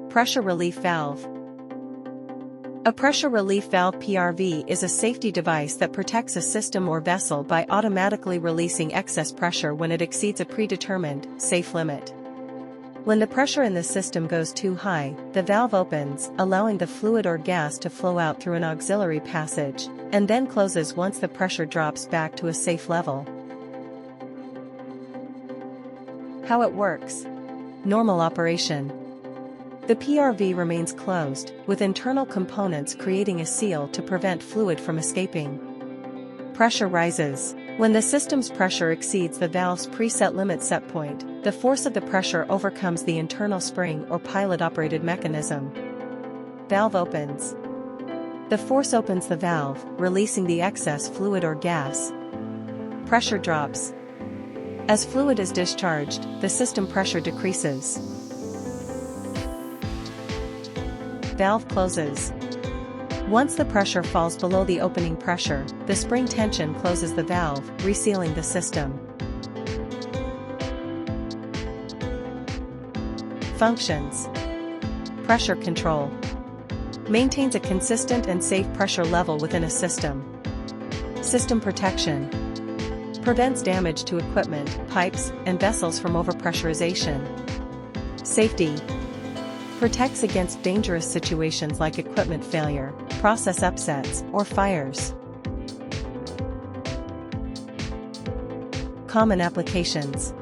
Pressure relief valve. A pressure relief valve (PRV) is a safety device that protects a system or vessel by automatically releasing excess pressure when it exceeds a predetermined, safe limit. When the pressure in the system goes too high, the valve opens, allowing the fluid or gas to flow out through an auxiliary passage, and then closes once the pressure drops back to a safe level. How it works. Normal operation. The PRV remains closed, with internal components creating a seal to prevent fluid from escaping. Pressure rises. When the system's pressure exceeds the valve's preset limit set point, the force of the pressure overcomes the internal spring or pilot-operated mechanism. Valve opens. The force opens the valve, releasing the excess fluid or gas. Pressure drops. As fluid is discharged, the system pressure decreases. Valve closes. Once the pressure falls below the opening pressure, the spring tension closes the valve, resealing the system. Functions. Pressure control. Maintains a consistent and safe pressure level within a system. System protection. Prevents damage to equipment, pipes, and vessels from overpressurization. Safety. Protects against dangerous situations like equipment failure, process upsets, or fires. Common applications.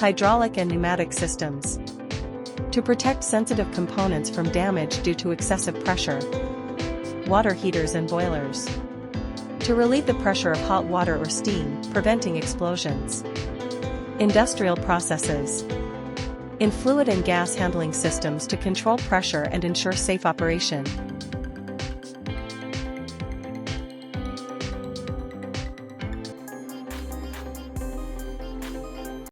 Hydraulic and pneumatic systems. To protect sensitive components from damage due to excessive pressure. Water heaters and boilers. To relieve the pressure of hot water or steam, preventing explosions. Industrial processes. In fluid and gas handling systems to control pressure and ensure safe operation.